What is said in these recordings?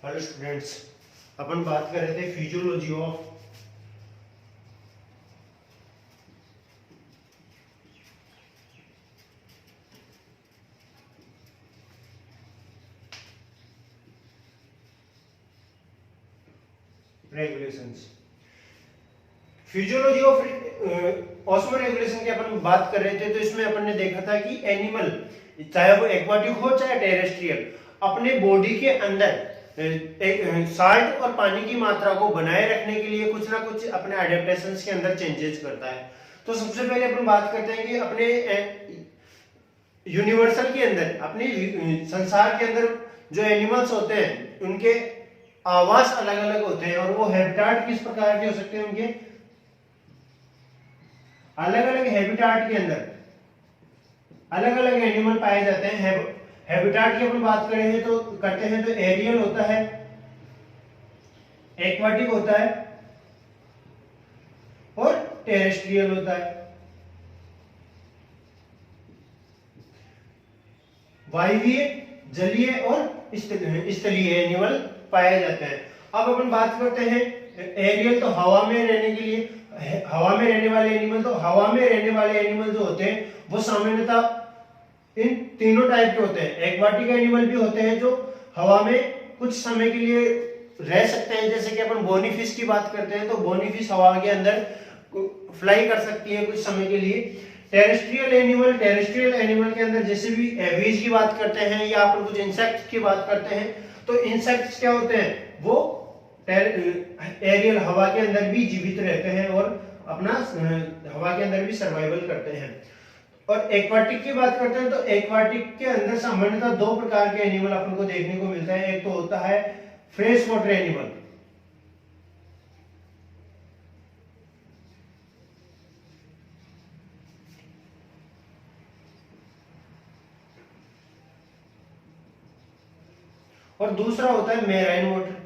Hello students, अपन बात कर रहे थे physiology of regulations. Physiology of osmo regulation की अपन बात कर रहे थे, तो इसमें अपन ने देखा था कि एनिमल, चाहे वो एक्वाटिक हो चाहे टेरेस्ट्रियल, अपने बॉडी के अंदर साल्ट और पानी की मात्रा को बनाए रखने के लिए कुछ ना कुछ अपने एडेप्टेशंस के अंदर चेंजेस करता है। तो सबसे पहले अपन बात करते हैं कि अपने यूनिवर्सल के अंदर, अपने संसार के अंदर जो एनिमल्स होते हैं उनके आवास अलग अलग होते हैं, और वो हैबिटाट किस प्रकार के हो सकते हैं। उनके अलग अलग हैबिटाट के अंदर अलग अलग एनिमल पाए जाते हैं। हैबिटाट की अपन बात करें तो करते हैं तो एरियल होता है, एक्वाटिक होता है और टेरेस्ट्रियल होता है। वायवीय, जलीय और स्थलीय एनिमल पाए जाते हैं। अब अपन बात करते हैं एरियल, तो हवा में रहने के लिए, हवा में रहने वाले एनिमल, तो हवा में रहने वाले एनिमल जो होते हैं वो सामान्यतः इन तीनों टाइप के होते हैं। एक्वाटिक एनिमल भी होते हैं जो हवा में कुछ समय के लिए रह सकते हैं, जैसे कि अपन बोनी फिश की बात करते हैं, तो बोनी फिश हवा के अंदर फ्लाई कर सकती है कुछ समय के लिए। टेरेस्ट्रियल एनिमल के अंदर जैसे भी एवीज की बात करते हैं या अपन कुछ इंसेक्ट्स की बात करते हैं, तो इंसेक्ट्स क्या होते हैं, वो एरियल हवा के अंदर भी जीवित रहते हैं और अपना हवा के अंदर भी सर्वाइवल करते हैं। और एक्वाटिक की बात करते हैं तो एक्वाटिक के अंदर सामान्यतः दो प्रकार के एनिमल अपन को देखने को मिलता है। एक तो होता है फ्रेश वाटर एनिमल, और दूसरा होता है मेराइन वाटर।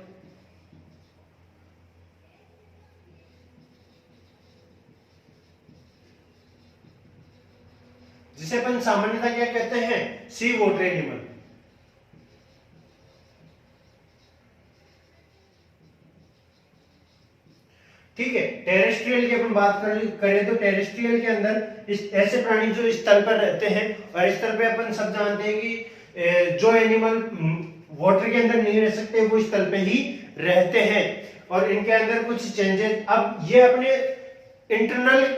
जिसे अपन सामान्यतः क्या कहते हैं, सी वाटर एनिमल। ठीक है, टेरेस्ट्रियल की अपन बात करें तो टेरेस्ट्रियल के अंदर ऐसे प्राणी जो स्थल पर रहते हैं, और स्थल पे अपन सब जानते हैं कि जो एनिमल वाटर के अंदर नहीं रह सकते वो स्थल पे ही रहते हैं, और इनके अंदर कुछ चेंजेस। अब ये अपने इंटरनल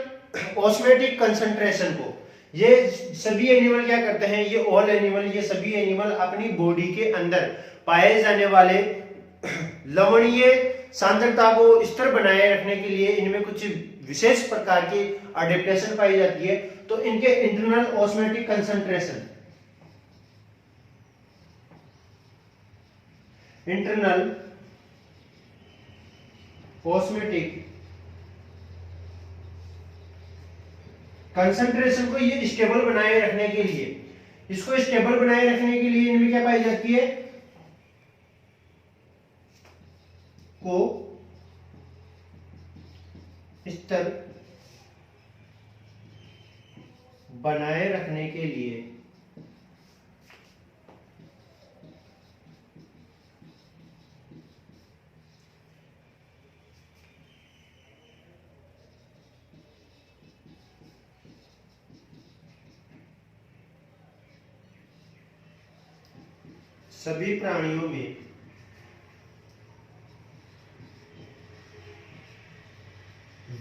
ऑस्मेटिक कंसंट्रेशन को, ये सभी एनिमल क्या करते हैं, ये ऑल एनिमल, ये सभी एनिमल अपनी बॉडी के अंदर पाए जाने वाले लवणीय सांद्रता को स्थिर बनाए रखने के लिए इनमें कुछ विशेष प्रकार की एडेप्टेशन पाई जाती है। तो इनके internal osmotic concentration, internal osmotic concentration को ये स्टेबल बनाए रखने के लिए, इसको स्टेबल बनाए रखने के लिए इनमें क्या पाई जाती है, को स्तर बनाए रखने के लिए सभी प्राणियों में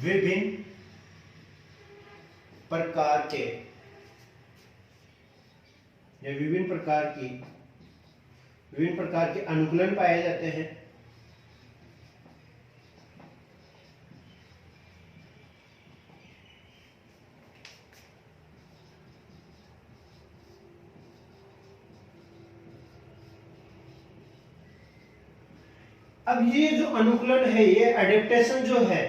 विभिन्न प्रकार के या विभिन्न प्रकार के अनुकूलन पाए जाते हैं। अब ये जो अनुकूलन है, ये एडेप्टेशन जो है,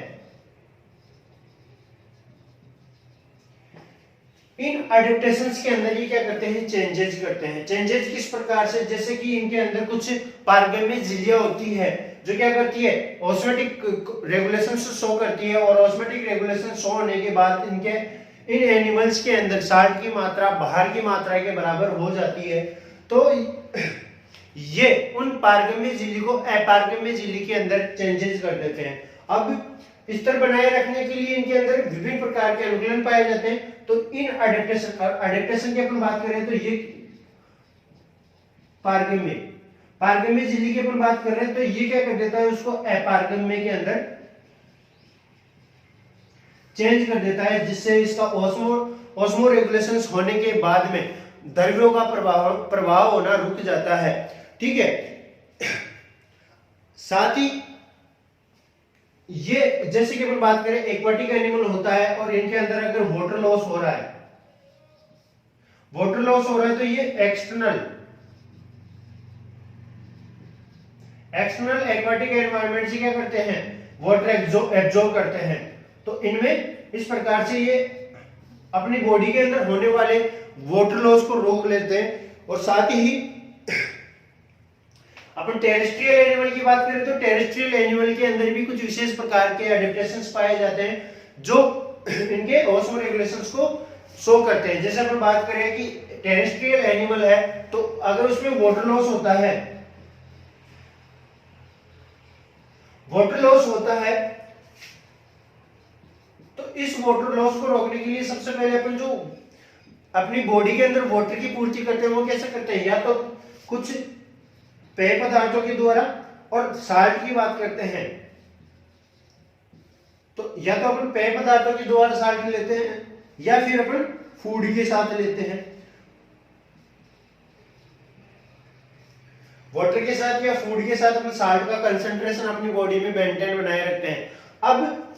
इन एडेप्टेशंस के अंदर ये क्या करते हैं, चेंजेस करते हैं। चेंजेस किस प्रकार से, जैसे कि इनके अंदर कुछ पारगम्य झिल्लियां होती है जो क्या करती है, ऑस्मेटिक रेगुलेशन शो करती है, और ऑस्मेटिक रेगुलेशन शो होने के बाद इन एनिमल्स के अंदर साल्ट की मात्रा बाहर की मात्रा के बराबर हो जाती है। तो ये उन पारगम्य झिल्ली को अपारगम्य झिल्ली के अंदर चेंजेस कर देते हैं। अब स्तर बनाए रखने के लिए इनके अंदर विभिन्न प्रकार के अनुकूलन पाए जाते हैं। तो इन अडेप्टेशन की अपन बात करें तो ये पारगम्य झिल्ली की अपन बात कर रहे हैं तो ये क्या कर देता है, उसको अपारगम्य के अंदर चेंज कर देता है, जिससे इसका ऑस्मो रेगुलेशंस होने के बाद में द्रव्यों का प्रभाव होना रुक जाता है। ठीक है। साथ ही ये जैसे कि अपन बात करें एक्वाटिक एनिमल होता है और इनके अंदर अगर वाटर लॉस हो रहा है तो ये एक्सटर्नल एक्वाटिक एनवायरनमेंट से क्या करते हैं, वाटर एब्जॉर्ब करते हैं। तो इनमें इस प्रकार से ये अपनी बॉडी के अंदर होने वाले वाटर लॉस को रोक लेते हैं। और साथ ही अपन टेरेस्ट्रियल एनिमल की बात करें तो टेरेस्ट्रियल एनिमल के अंदर भी कुछ विशेष प्रकार के एडेप्टेशंस पाए जाते हैं जो इनके ऑस्मो रेगुलेशंस को शो करते हैं। जैसे अपन बात करें कि टेरेस्ट्रियल एनिमल है तो अगर उसमें वाटर लॉस होता है तो इस वाटर लॉस को रोकने के लिए सबसे पहले अपन जो अपनी बॉडी के अंदर वाटर की पूर्ति करते हैं वो कैसे करते हैं, या तो कुछ पेय पदार्थों के द्वारा, और साल्ट की बात करते हैं तो या तो अपन पेय पदार्थों के द्वारा साल्ट लेते हैं या फिर अपन फूड के साथ लेते हैं, वाटर के साथ या फूड के साथ अपन साल्ट का कंसंट्रेशन अपनी बॉडी में मेंटेन बनाए रखते हैं। अब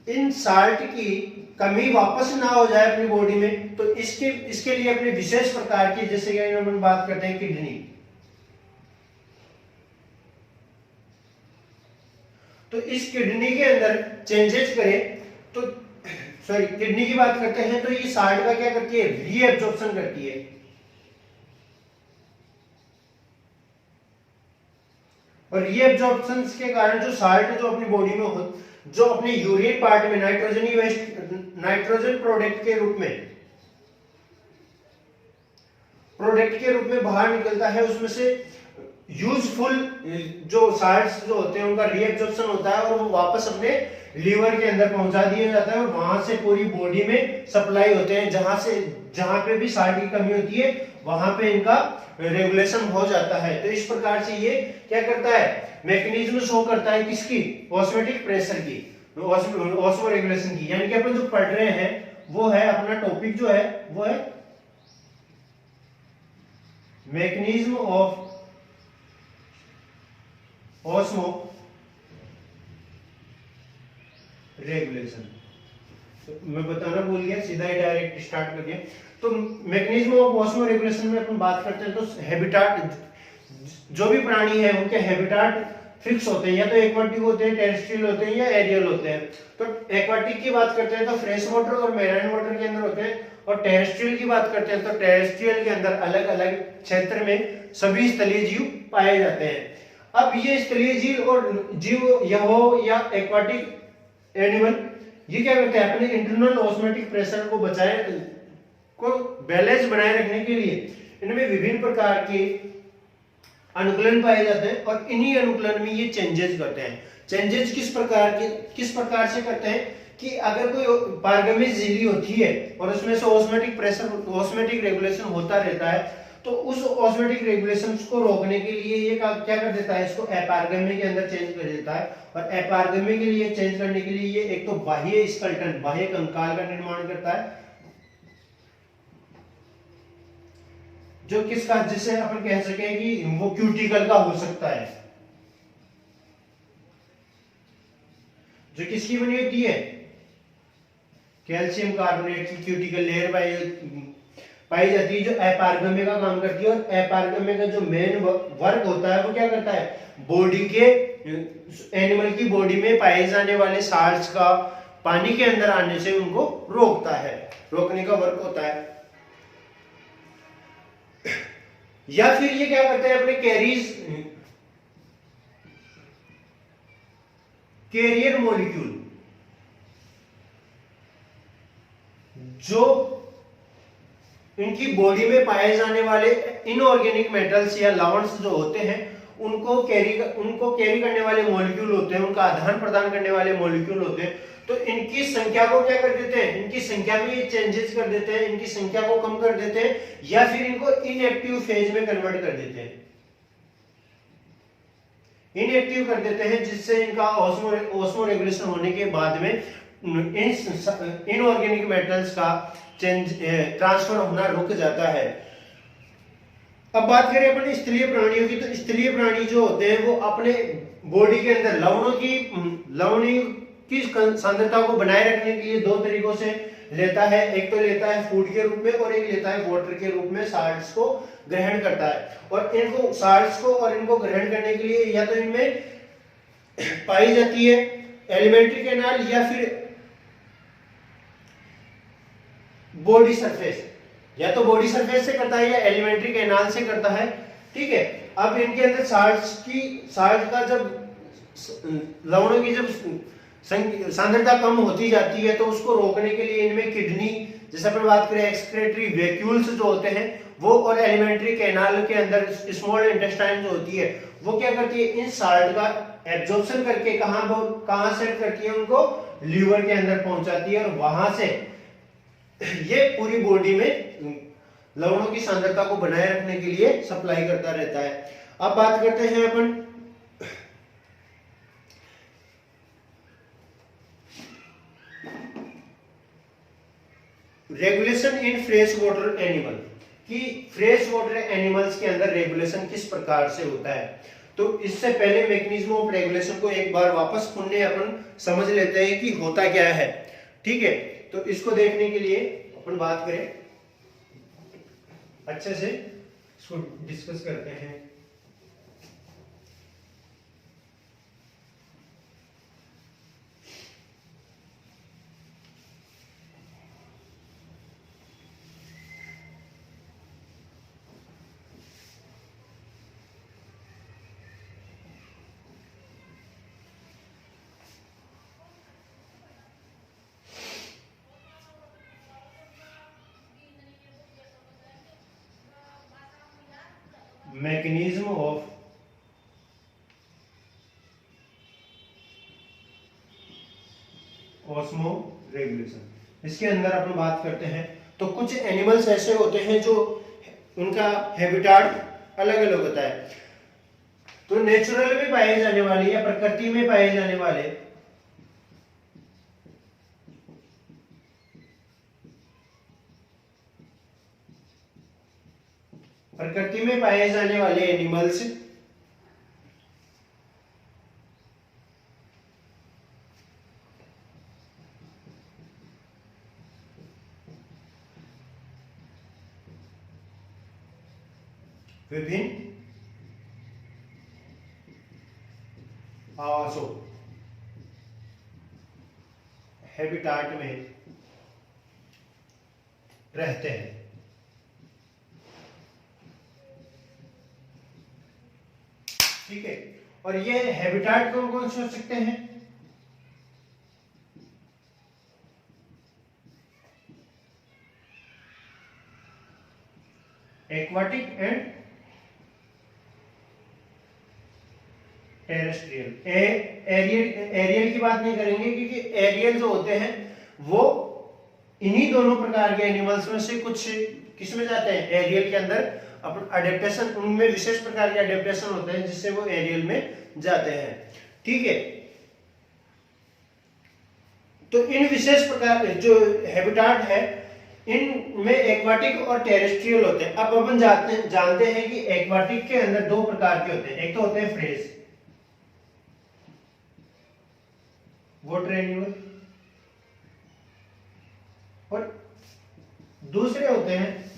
इन साल्ट की कमी वापस ना हो जाए अपनी बॉडी में तो इसके लिए अपने विशेष प्रकार की, जैसे कि हम बात करते हैं किडनी, तो इस किडनी के अंदर चेंजेस करें तो किडनी की बात करते हैं तो ये साल्ट का क्या करती है, रीएब्जॉर्प्शन करती है। और रीएब्जॉर्प्शन के कारण जो साल्ट जो अपनी बॉडी में जो अपने यूरिन पार्ट में नाइट्रोजन प्रोडक्ट के रूप में बाहर निकलता है, उसमें से यूजफुल जो साल्ट्स जो होते हैं उनका रीएब्जॉर्प्शन होता है और वो वापस अपने लीवर के अंदर पहुंचा दिया जाता है और वहां से पूरी बॉडी में सप्लाई होते हैं। जहां पे भी साल्ट की कमी होती है वहां पे इनका रेगुलेशन हो जाता है। तो इस प्रकार से ये क्या करता है, मैकेनिज्म शो करता है किसकी, ऑस्मोटिक प्रेशर की, ऑस्मो रेगुलेशन की। यानी कि अपन जो पढ़ रहे हैं वो है अपना टॉपिक जो है वो है मैकेनिज्म ऑफ ऑस्मो रेगुलेशन। तो मैं बताना भूल गया, सीधा ही डायरेक्ट स्टार्ट कर दिया। तो मैकेनिज्म ऑफ ऑस्मो रेगुलेशन में अपन बात करते हैं तो हैबिटाट, जो भी प्राणी है उनके हैबिटाट फिक्स होते हैं, या तो एक्वाटिक होते हैं, टेरेस्ट्रियल होते हैं या एरियल होते हैं। तो एक्वाटिक की बात करते हैं तो फ्रेश वाटर और मैराइन वाटर के अंदर होते हैं, और टेरेस्ट्रियल की बात करते हैं तो टेरेस्ट्रियल के अंदर अलग अलग क्षेत्र में सभी स्थलीय जीव पाए जाते हैं। अब ये स्थलीय जीव और जीव या एक्वाटिक एनिमल ये क्या करते हैं, अपने इंटरनल ऑस्मोटिक प्रेशर को बैलेंस बनाए रखने के लिए इनमें विभिन्न प्रकार के अनुकूलन पाए जाते हैं और इन्हीं अनुकूलन में ये चेंजेस करते हैं। चेंजेस किस प्रकार से करते हैं कि अगर कोई पारगम्य झिल्ली होती है और उसमें से ऑस्मोटिक रेगुलेशन होता रहता है तो उस ऑस्मोटिक रेगुलेशंस को रोकने के लिए ये क्या कर देता है, इसको अपारगम्य के अंदर चेंज कर देता है। और अपारगम्य के लिए चेंज करने के लिए ये एक तो बाह्य स्केलेटन, बाह्य कंकाल का निर्माण करता है, जो किसका, जिसे अपन कह सके कि वो क्यूटिकल का हो सकता है, जो किसकी बनी होती है, कैल्शियम कार्बोनेट की क्यूटिकल लेयर पाई जाती है, जो अपारगम्य का काम करती है। और अपारगम्य का जो मेन वर्क होता है वो क्या करता है, बॉडी के एनिमल की बॉडी में पाए जाने वाले साल्ट्स का पानी के अंदर आने से उनको रोकने का वर्क होता है। या फिर ये क्या करते हैं, अपने कैरियर मॉलिक्यूल जो इनकी बॉडी में पाए जाने वाले इनऑर्गेनिक मेटल्स या लवणस जो होते हैं उनको कैरी करने वाले मॉलिक्यूल होते हैं, उनका आदान प्रदान करने वाले मॉलिक्यूल होते हैं। तो इनकी संख्या को क्या कर देते हैं, इनकी संख्या में ये चेंजेस कर देते हैं, इनकी संख्या को कम कर देते हैं या फिर इनको इनएक्टिव फेज में कन्वर्ट कर देते हैं, इनएक्टिव कर देते हैं, जिससे इनका ऑस्मो रेगुलेशन होने के बाद में इनऑर्गेनिक मेटल्स का ट्रांसफर होना रुक जाता है। अब बात करें अपन स्थलीय प्राणियों की, तो स्थलीय प्राणी जो होते हैं वो अपने बॉडी के अंदर लवणों की सांद्रता को बनाए रखने के लिए दो तरीकों से लेता है। एक तो लेता है फूड के रूप में और एक लेता है वाटर के रूप में, साल्ट्स को ग्रहण करता है। और इनको साल्ट्स को और इनको ग्रहण करने के लिए या तो इनमें पाई जाती है एलिमेंट्री कैनाल या फिर बॉडी सरफेस, या तो बॉडी सरफेस से करता है या एलिमेंट्री कैनाल से करता है। ठीक है, अब इनके अंदर साल्ट का जब लवणों की जब सांद्रता कम होती जाती है तो उसको रोकने के लिए इनमें किडनी, जैसे अपन बात करें एक्सक्रीटरी वैक्यूल्स जो होते हैं वो, और एलिमेंट्री कैनाल के अंदर स्मॉल इंटेस्टाइन जो होती है वो क्या करती है, इन साल्ट का एब्जॉर्प्शन करके कहां सेट करती है, उनको लीवर के अंदर पहुंचाती है और वहां से ये पूरी बॉडी में लवणों की सांद्रता को बनाए रखने के लिए सप्लाई करता रहता है। अब बात करते हैं अपन regulation in fresh water animal कि फ्रेश वाटर एनिमल्स के अंदर रेगुलेशन किस प्रकार से होता है। तो इससे पहले मैकेनिज्म ऑफ रेगुलेशन को एक बार वापस पुनः अपन समझ लेते हैं कि होता क्या है। ठीक है, तो इसको देखने के लिए अपन बात करें, अच्छे से इसको डिस्कस करते हैं। मैकेनिज्म ऑफ ऑस्मो रेगुलेशन, इसके अंदर अपन बात करते हैं तो कुछ एनिमल्स ऐसे होते हैं जो उनका हैबिटाट अलग अलग होता है। तो नेचुरल में पाए जाने वाले या प्रकृति में पाए जाने वाले एनिमल्स विभिन्न आवासों हैबिटाट में रहते हैं। ठीक है, और ये हैबिटाट कौन कौन से हो सकते हैं, एक्वाटिक एंड टेरेस्ट्रियल। एरियल की बात नहीं करेंगे क्योंकि एरियल जो होते हैं वो इन्हीं दोनों प्रकार के एनिमल्स में से कुछ किस में जाते हैं, एरियल के अंदर अपन अडेप्टेशन, उनमें विशेष प्रकार के अडेप्टेशन होते हैं जिससे वो एरियल में जाते हैं। ठीक है, तो इन विशेष प्रकार जो हैबिटाट है इनमें एक्वाटिक और टेरेस्ट्रियल होते हैं। अब अपन जानते हैं कि एक्वाटिक के अंदर दो प्रकार के होते हैं, एक तो होते हैं फ्रेश वाटर एनिमल और दूसरे होते हैं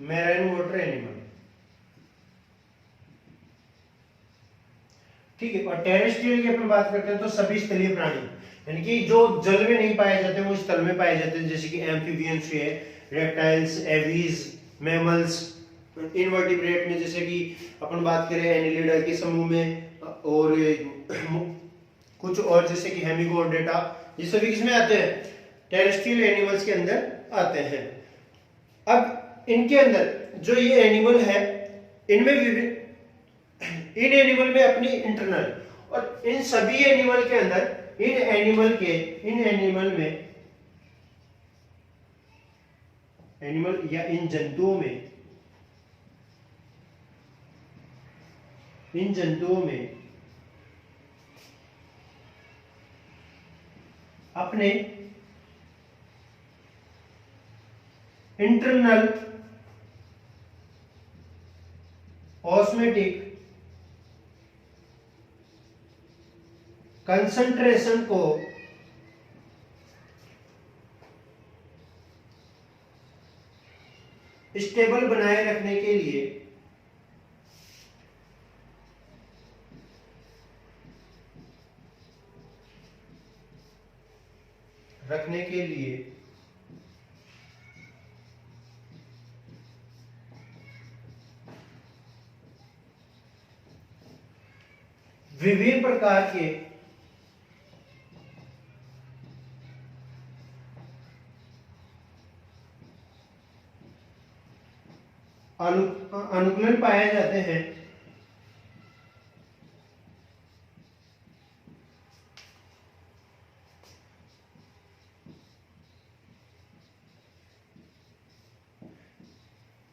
मैराइन वाटर एनिमल। ठीक है, और टेरेस्ट्रियल की अपन बात करते हैं तो सभी स्थलीय प्राणी, यानी कि जो जल में नहीं पाए जाते वो स्थल में पाए जाते हैं, जैसे कि एम्फीबियंस है, रेप्टाइल्स, एवीज, मैमल्स, इनवर्टिब्रेट में जैसे कि अपन बात करें एनिलिडा के समूह में, और कुछ और जैसे कि हेमिगोडोटा, ये सभी किसमें आते हैं, टेरेस्ट्रियल एनिमल्स के अंदर आते हैं। अब इनके अंदर जो ये एनिमल है, इनमें इन एनिमल में अपनी इंटरनल, और इन सभी एनिमल के अंदर इन एनिमल या इन जंतुओं में अपने इंटरनल ऑस्मेटिक कंसंट्रेशन को स्टेबल बनाए रखने के लिए विभिन्न प्रकार के अनुकूलन पाए जाते हैं,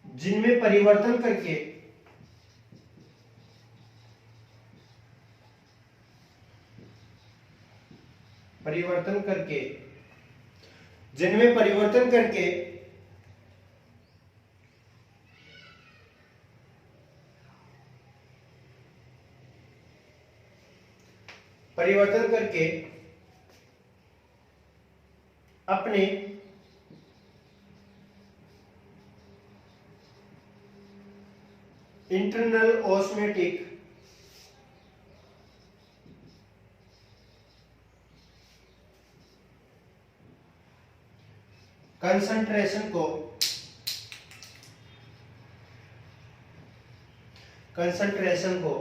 जिनमें परिवर्तन करके अपने इंटरनल ऑस्मेटिक कंसंट्रेशन को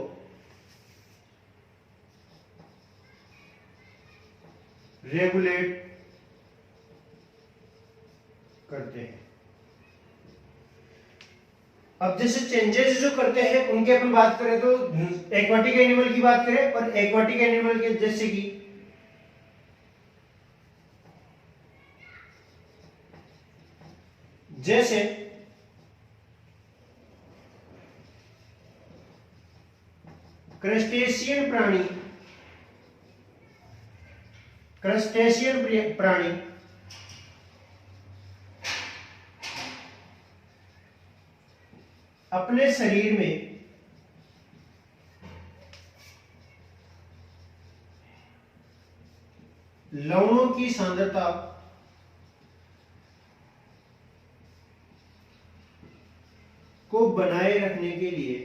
रेगुलेट करते हैं। अब जैसे चेंजेस जो करते हैं उनके अपन बात करें तो एक्वाटिक एनिमल की बात करें, और एक्वाटिक एनिमल के जैसे कि क्रस्टेशियन प्राणी अपने शरीर में लवणों की सांद्रता को बनाए रखने के लिए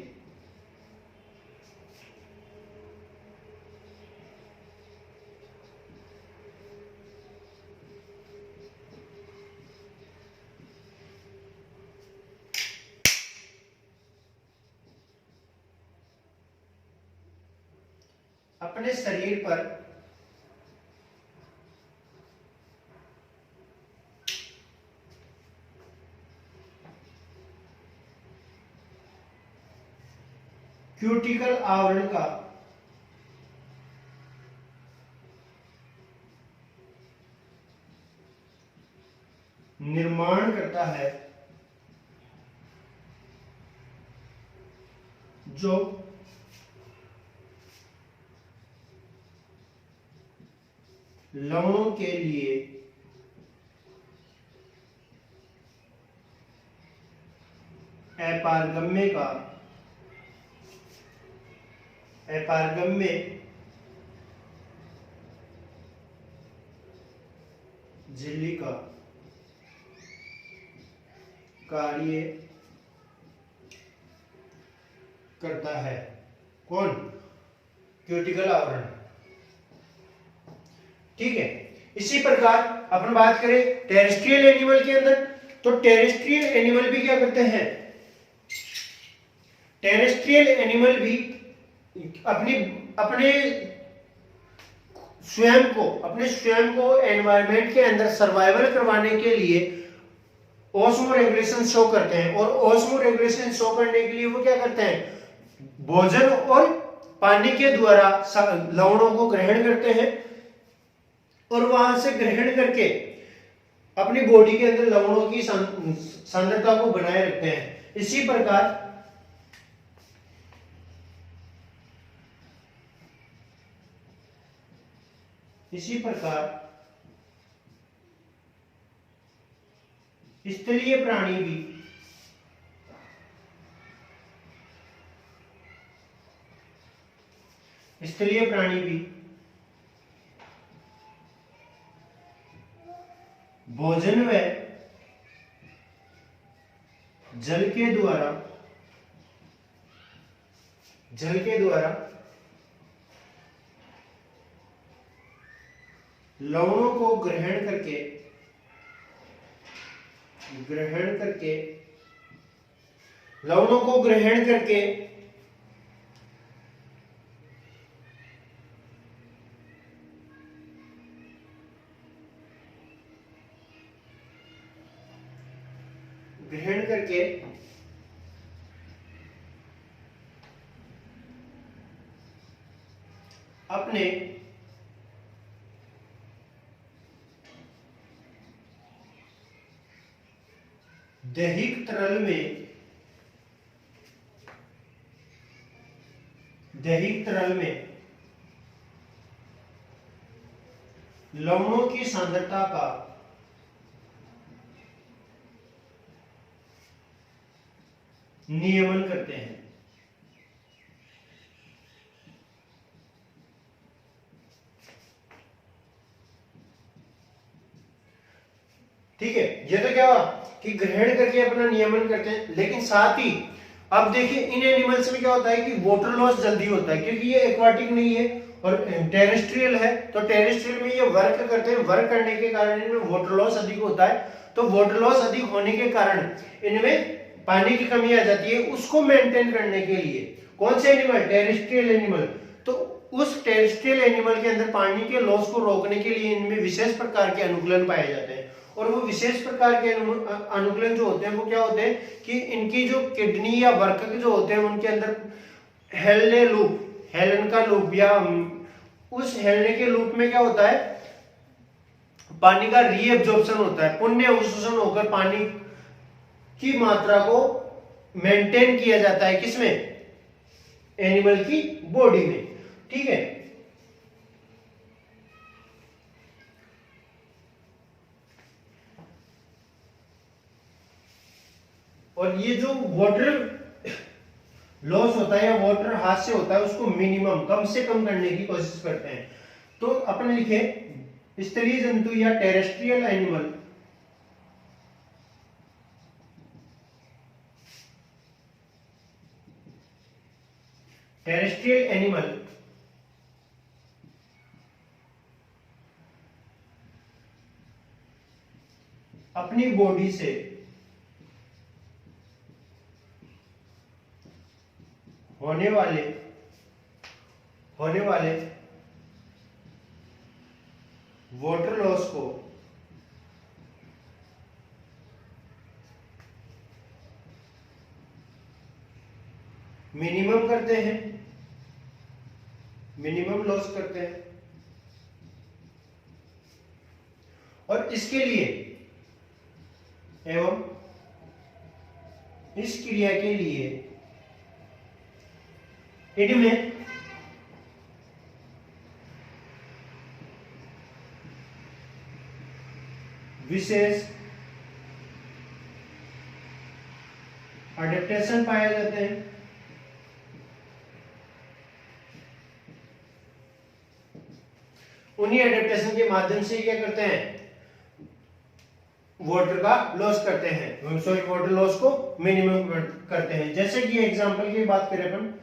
अपने शरीर पर क्यूटिकल आवरण का निर्माण करता है, जो लवणों के लिए अपारगम्य झिल्ली का कार्य करता है। कौन? क्यूटिकल आवरण। ठीक है। इसी प्रकार अपन बात करें टेरेस्ट्रियल एनिमल के अंदर, तो टेरेस्ट्रियल एनिमल भी क्या करते हैं? टेरेस्ट्रियल एनिमल भी अपने अपने स्वयं को एनवायरनमेंट के अंदर सर्वाइवल करवाने के लिए ऑस्मो रेगुलेशन शो करते हैं। और ऑस्मो रेगुलेशन शो करने के लिए वो क्या करते हैं, भोजन और पानी के द्वारा लवणों को ग्रहण करते हैं और वहां से ग्रहण करके अपनी बॉडी के अंदर लवणों की सांद्रता को बनाए रखते हैं। इसी प्रकार स्थलीय प्राणी भी भोजन व जल के द्वारा लवणों को ग्रहण करके अपने दैहिक तरल में लवणों की सांद्रता का नियमन करते हैं। ठीक है, ये तो क्या हुआ कि ग्रहण करके अपना नियमन करते हैं, लेकिन साथ ही अब देखिए इन एनिमल्स में क्या होता है कि वाटर लॉस जल्दी होता है, क्योंकि ये एक्वाटिक नहीं है और टेरेस्ट्रियल है। तो टेरेस्ट्रियल में ये वर्क करते हैं, वर्क करने के कारण इनमें वाटर लॉस अधिक होता है। तो वाटर लॉस अधिक होने के कारण इनमें पानी की कमी आ जाती है। उसको मेंटेन करने के लिए कौन से एनिमल, टेरेस्ट्रियल एनिमल, तो उस टेरेस्ट्रियल एनिमल के अंदर पानी के लॉस को रोकने के लिए इनमें विशेष प्रकार के अनुकूलन पाए जाते हैं। और वो विशेष प्रकार के अनुकूलन जो होते हैं वो क्या होते हैं कि इनकी जो किडनी या वर्कक जो होते हैं उनके अंदर हेलन का लूप या उस हेलने के लूप में क्या होता है, पानी का रीएब्जॉर्प्शन होता है, पुण्य अवशोषण होकर पानी की मात्रा को मेंटेन किया जाता है। किसमें, एनिमल की बॉडी में। ठीक है, और ये जो वाटर लॉस होता है या वाटर हाथ से होता है उसको मिनिमम, कम से कम करने की कोशिश करते हैं। तो अपन लिखे स्थलीय जंतु या टेरेस्ट्रियल एनिमल अपनी बॉडी से होने वाले वाटर लॉस को मिनिमम करते हैं, मिनिमम लॉस करते हैं। और इसके लिए एवं इस क्रिया के लिए इनमें विशेष अडेप्टेशन पाए जाते हैं। उन्हीं एडेप्टेशन के माध्यम से क्या करते हैं, वाटर का लॉस करते हैं, सॉरी वाटर लॉस को मिनिमम करते हैं। जैसे कि एग्जांपल की बात करें अपन,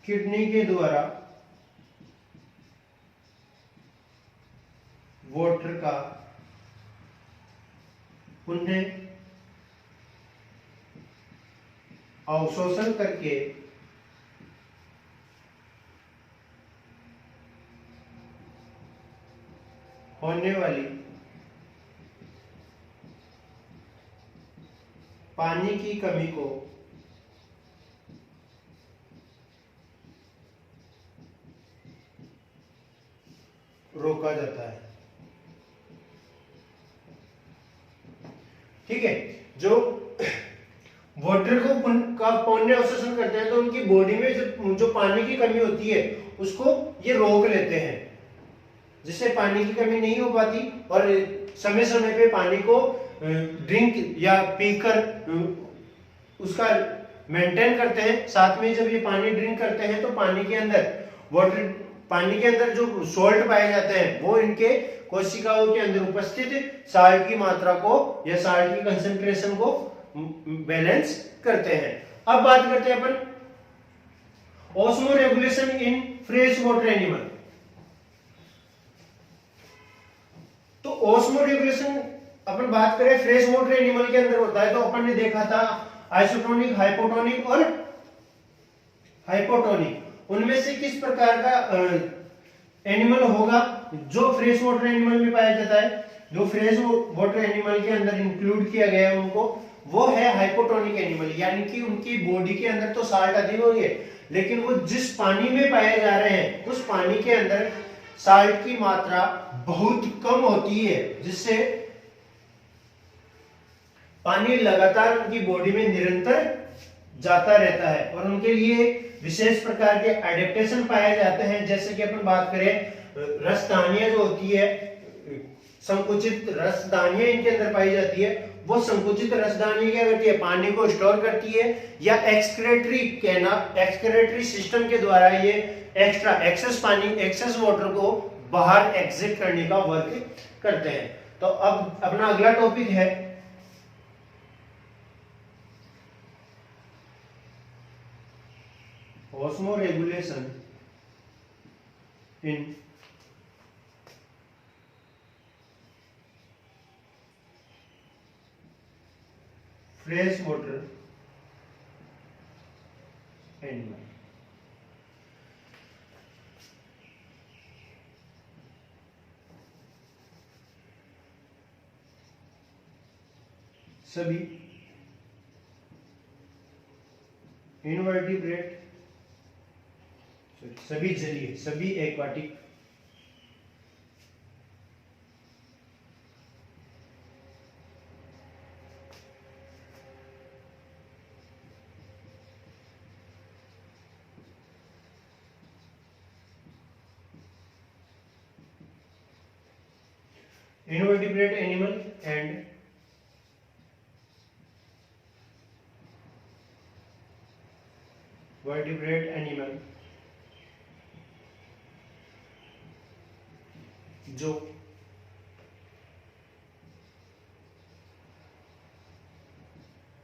किडनी के द्वारा वाटर का पुनः अवशोषण करके होने वाली पानी की कमी को रोका जाता है। ठीक है, जो वाटर को पौने अवशोषण करते हैं तो उनकी बॉडी में जो पानी की कमी होती है उसको ये रोक लेते हैं, जिससे पानी की कमी नहीं हो पाती और समय समय पे पानी को ड्रिंक या पीकर उसका मेंटेन करते हैं। साथ में जब ये पानी ड्रिंक करते हैं तो पानी के अंदर जो सॉल्ट पाए जाते हैं वो इनके कोशिकाओं के अंदर उपस्थित साल्ट की मात्रा को या साल्ट की कंसंट्रेशन को बैलेंस करते हैं। अब बात करते हैं अपन osmoregulation in fresh water animal. तो ऑस्मो रेगुलेशन अपन बात करें फ्रेश वाटर एनिमल के अंदर होता है, तो अपन ने देखा था आइसोटोनिक, हाइपोटोनिक और हाइपोटोनिक। उनमें से किस प्रकार का एनिमल होगा जो फ्रेश वाटर एनिमल में पाया जाता है? जो फ्रेश वाटर एनिमल के अंदर इंक्लूड किया गया है उनको, वो है हाइपोटोनिक एनिमल, यानी कि उनकी बॉडी के अंदर तो साल्ट अधिक होगी लेकिन वो जिस पानी में पाए जा रहे हैं उस पानी के अंदर साल्ट की मात्रा बहुत कम होती है, जिससे पानी लगातार उनकी बॉडी में निरंतर जाता रहता है और उनके लिए विशेष प्रकार के एडेप्टेशन पाए जाते हैं। जैसे कि अपन बात करें रसदानियां जो होती है, संकुचित रसदानियां इनके अंदर पाई जाती है। वो संकुचित रसदानियां क्या करती है? पानी को स्टोर करती है या एक्सक्रेटरी सिस्टम के द्वारा ये एक्सेस वाटर को बाहर एग्जिट करने का वर्क करते हैं। तो अब अपना अगला टॉपिक है osmoregulation in fresh water animal। सभी इनवर्टिब्रेट, सभी जलीय, सभी aquatic invertebrate animal and vertebrate animal जो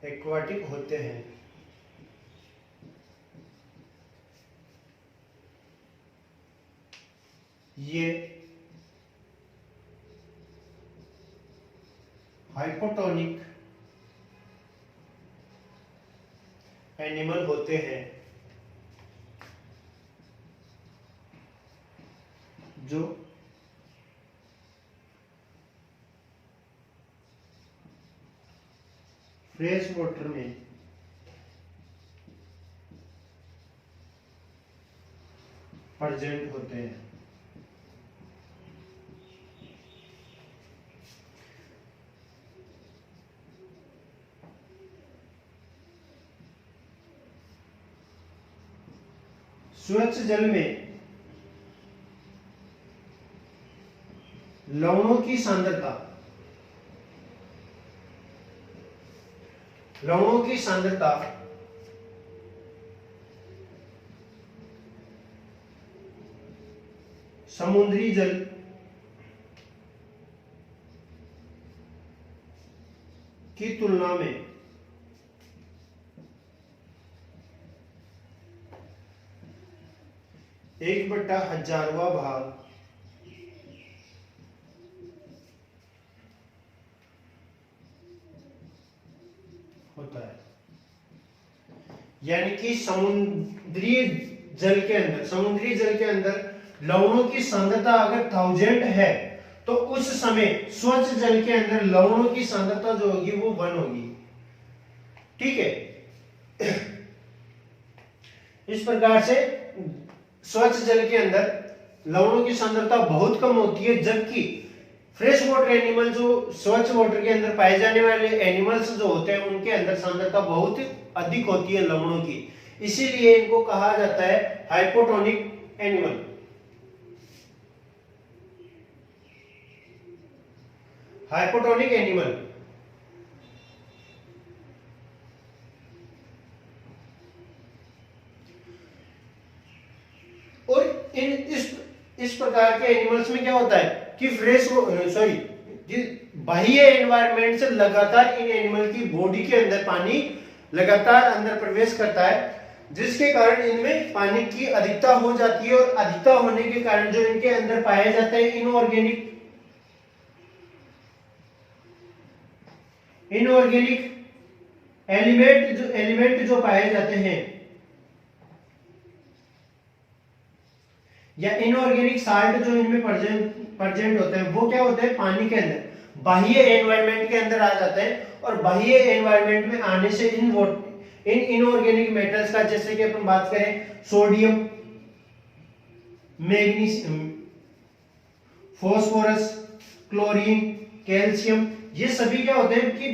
एक्वाटिक होते हैं ये हाइपोटोनिक एनिमल होते हैं जो फ्रेश वाटर में प्रेजेंट होते हैं। स्वच्छ जल में लवणों की सांद्रता समुद्री जल की तुलना में 1/1000वां भाग होता है। यानी कि समुद्री जल के अंदर लवणों की सांद्रता अगर 1000 है तो उस समय स्वच्छ जल के अंदर लवणों की सांद्रता जो होगी वो 1 होगी। ठीक है। इस प्रकार से स्वच्छ जल के अंदर लवणों की सांद्रता बहुत कम होती है, जबकि फ्रेश वाटर एनिमल जो स्वच्छ वाटर के अंदर पाए जाने वाले एनिमल्स जो होते हैं उनके अंदर सांद्रता बहुत अधिक होती है लवणों की। इसीलिए इनको कहा जाता है हाइपोटोनिक एनिमल। Hypotonic animal. और इस प्रकार के एनिमल्स में क्या होता है कि बाह्य एनवायरनमेंट से लगातार इन एनिमल की बॉडी के अंदर पानी लगातार अंदर प्रवेश करता है, जिसके कारण इनमें पानी की अधिकता हो जाती है। और अधिकता होने के कारण जो इनके अंदर पाया जाता है इनऑर्गेनिक एलिमेंट जो पाए जाते हैं या इनऑर्गेनिक साल्ट जो इनमें प्रेजेंट होते हैं, वो क्या होते हैं पानी के अंदर बाह्य एनवायरनमेंट के अंदर आ जाते हैं। और बाह्य एनवायरनमेंट में आने से इन इनऑर्गेनिक मेटल्स का, जैसे कि अपन बात करें sodium, magnesium, phosphorus, chlorine, calcium, ये सभी क्या होते हैं कि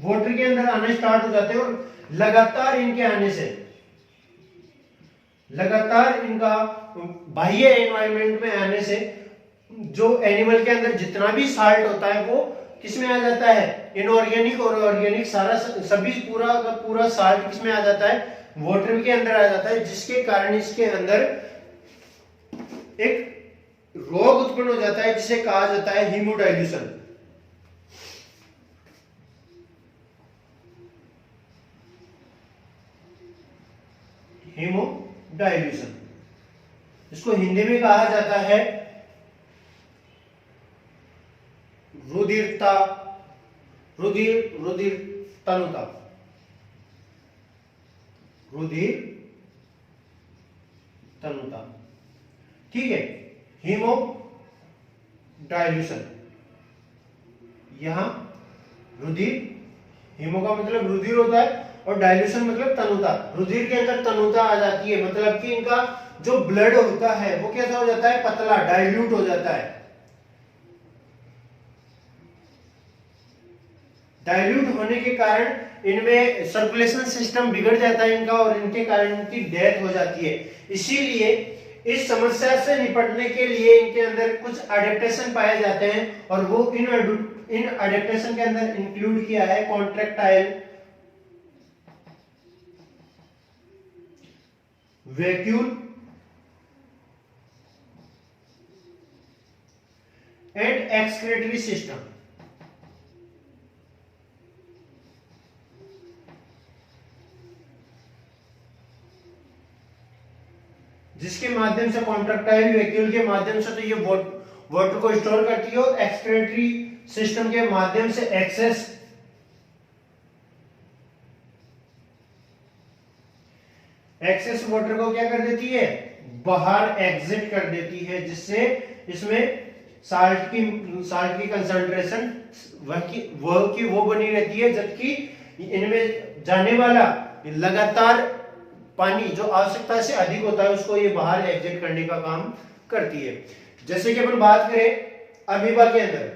वाटर के अंदर आना स्टार्ट हो जाते हैं। और लगातार इनका बाह्य एनवायरनमेंट में आने से जो एनिमल के अंदर जितना भी साल्ट होता है वो किसमें आ जाता है, इनऑर्गेनिक और ऑर्गेनिक सभी पूरा का पूरा साल्ट किसमें आ जाता है, वाटर के अंदर आ जाता है, जिसके कारण इसके अंदर एक रोग उत्पन्न हो जाता है जिसे कहा जाता है हीमोडाइल्यूशन। हीमोडाइल्यूशन इसको हिंदी में कहा जाता है रुधिर तनुता। ठीक है। हीमोडाइल्यूशन, यहां हीमो का मतलब रुधिर होता है और डाइल्यूशन मतलब तनुता। रुधिर के अंदर तनुता आ जाती है, मतलब कि इनका जो ब्लड होता है वो कैसा हो जाता है, पतला, डाइल्यूट हो जाता है। डाइल्यूट होने के कारण इनमें सर्कुलेशन सिस्टम बिगड़ जाता है इनका, और इनके कारण इनकी डेथ हो जाती है। इसीलिए इस समस्या से निपटने के लिए इनके अंदर कुछ एडेप्टेशन पाए जाते हैं, और वो इन एडेप्टेशन के अंदर इंक्लूड किया है contractile vacuole and excretory system. जिसके माध्यम से कॉन्ट्रैक्टाइल वैक्यूल के माध्यम से तो ये वाटर को स्टोर करती है, और एक्सक्रीटरी सिस्टम के माध्यम से एक्सेस वाटर को क्या कर देती है, बाहर एग्जिट कर देती है, जिससे इसमें साल्ट की कंसंट्रेशन वो बनी रहती है, जबकि इनमें जाने वाला लगातार पानी जो आवश्यकता से अधिक होता है उसको ये बाहर एग्जिट करने का काम करती है। जैसे कि अपन बात करें अमीबा के अंदर,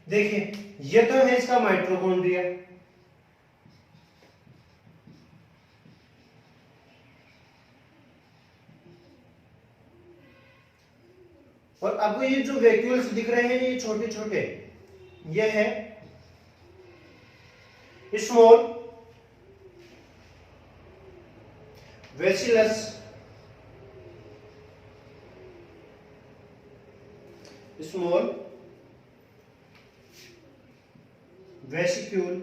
देखिए ये तो है इसका माइटोकॉन्ड्रिया, और आपको ये जो वैक्यूल्स दिख रहे हैं ये छोटे छोटे, ये है small vesicles, small vesicle,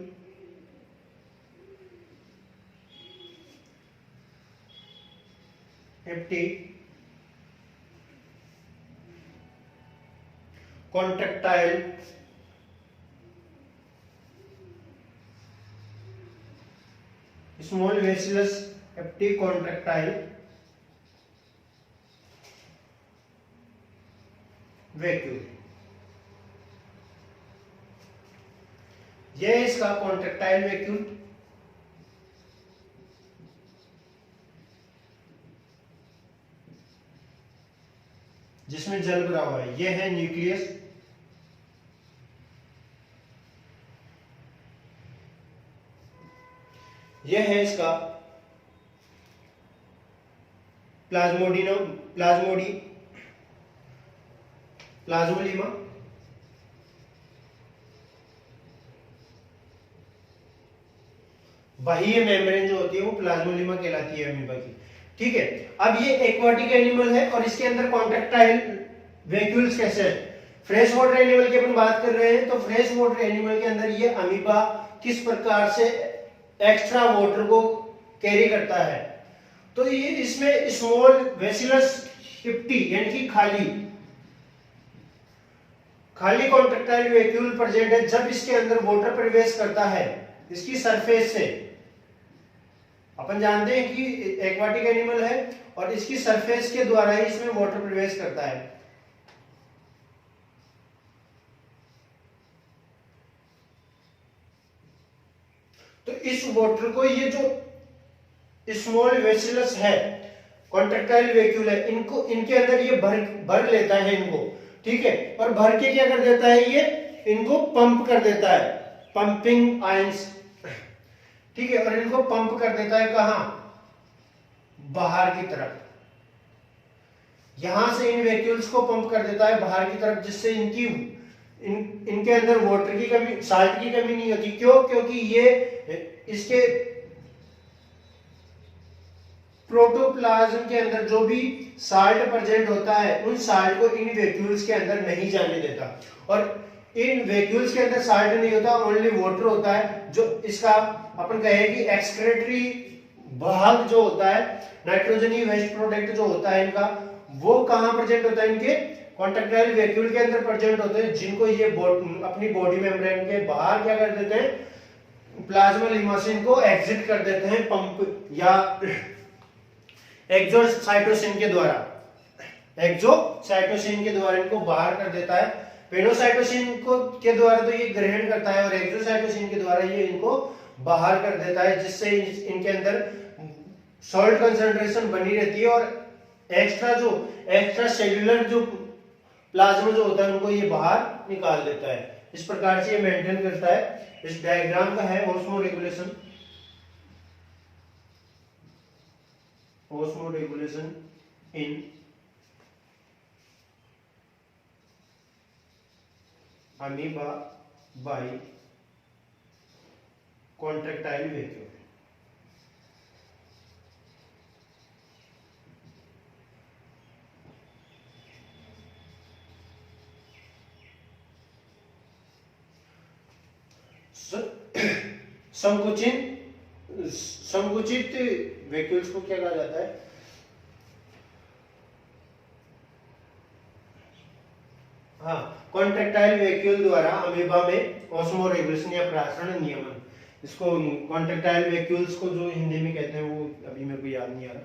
empty, contractile, small vesicles, empty, contractile, vacuole. यह है इसका कॉन्ट्रैक्टाइल वैक्यूल, जिसमें जल भरा हुआ है। यह है न्यूक्लियस, यह है इसका प्लाज्मोलिमा, बाह्य मेम्ब्रेन जो होती है वो प्लाज्मोलिमा कहलाती है अमीबा की। ठीक है, अब ये एक्वाटिक एनिमल है और इसके अंदर कॉन्ट्रैक्टाइल वैक्यूल्स कैसे है? फ्रेश वाटर एनिमल की अपन बात कर रहे हैं, तो फ्रेश वाटर एनिमल के अंदर ये अमीबा किस प्रकार से एक्स्ट्रा वाटर को कैरी करता है? तो ये इसमें स्मॉल वेसिलस हिप्टी यानी कि खाली कॉन्ट्रैक्टाइल वैक्यूल प्रेजेंट है। जब इसके अंदर वाटर प्रवेश करता है इसकी सरफेस से, अपन जानते हैं कि एक्वाटिक एनिमल है और इसकी सरफेस के द्वारा ही इसमें वाटर प्रवेश करता है। तो इस वाटर को ये जो स्मॉल वेसिलस है, कॉन्ट्रैक्टाइल वैक्यूल है, इनको इनके अंदर ये भर लेता है इनको। ठीक है, और भर के क्या कर देता है, ये इनको पंप कर देता है, पंपिंग आयंस। ठीक है, और इनको पंप कर देता है कहां? बाहर की तरफ। यहां से इन वैक्यूल्स को पंप कर देता है बाहर की तरफ, जिससे इनके अंदर वाटर की कमी, साल्ट की कमी नहीं होती। क्यों? क्योंकि ये इसके प्रोटोप्लाज्म के अंदर जो भी साल्ट प्रेजेंट होता है उन साल्ट को इन वैक्यूल्स के अंदर नहीं जाने देता, और इन वैक्यूल्स के अंदर साल्ट नहीं होता, ओनली वाटर होता है। जो इसका अपन कहे कि एक्सक्रेटरी भाग जो होता है, नाइट्रोजनी वेस्ट प्रोडक्ट जो होता है इनका, वो कहां प्रेजेंट होता है? इनके कॉन्ट्रैक्टाइल वैक्यूल के अंदर प्रेजेंट होते हैं, जिनको ये अपनी बॉडी मेम्ब्रेन के बाहर क्या कर देते हैं? प्लाज्मा लिमासिन को एग्जिट कर देते हैं पंप या एक्सोसाइटोसिन के द्वारा। एक्सोसाइटोसिन के द्वारा इनको बाहर कर देता है। पेनोसाइटोसिन को के द्वारा तो ये ग्रहण करता है और एक्सोसाइटोसिन के द्वारा ये इनको बाहर कर देता है, जिससे इनके अंदर सॉल्ट कंसंट्रेशन बनी रहती है और एक्स्ट्रा सेल्यूलर जो प्लाज्मा जो होता है उनको ये बाहर निकाल देता है। इस प्रकार से ये मेंटेन करता है। इस डायग्राम का है osmoregulation in amoeba by contractile vacuole. संकुचित वैक्यूल्स को क्या कहा जाता है? हाँ, कॉन्ट्रैक्टाइल वैक्यूल द्वारा अमीबा में ऑस्मोरेगुलेशन या प्रासरण नियमन, इसको कॉन्ट्रैक्टाइल वैक्यूल्स को जो हिंदी में कहते हैं वो अभी मेरे को याद नहीं आ रहा।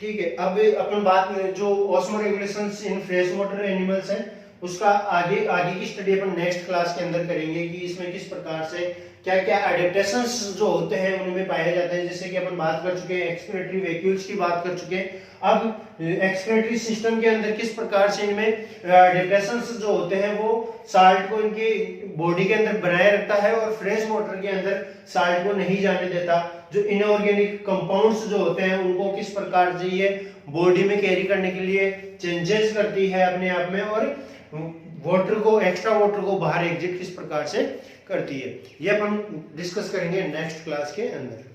ठीक है, अब अपन बात में जो ऑस्मोरेगुलेशन इन फ्रेश वाटर एनिमल्स है उसका आगे की स्टडी अपन नेक्स्ट क्लास के अंदर करेंगे कि इसमें किस प्रकार से क्या क्या एडेप्टेशंस जो होते हैं उनमें पाए जाते हैं। जैसे कि अपन बात कर चुके हैं एक्सक्रीटरी वैक्यूल्स की बात कर चुके हैं। अब एक्सक्रीटरी सिस्टम के अंदर किस प्रकार से इनमें एडेप्टेशंस जो होते हैं वो साल्ट को इनकी बॉडी के अंदर बनाए रखता है और फ्रेश वाटर के अंदर साल्ट को नहीं जाने देता। जो इनऑर्गेनिक कंपाउंड्स जो होते हैं उनको किस प्रकार से ये बॉडी में कैरी करने के लिए चेंजेस करती है अपने आप में, और वाटर को, एक्स्ट्रा वाटर को बाहर एग्जिट किस प्रकार से करती है, ये अपन डिस्कस करेंगे नेक्स्ट क्लास के अंदर।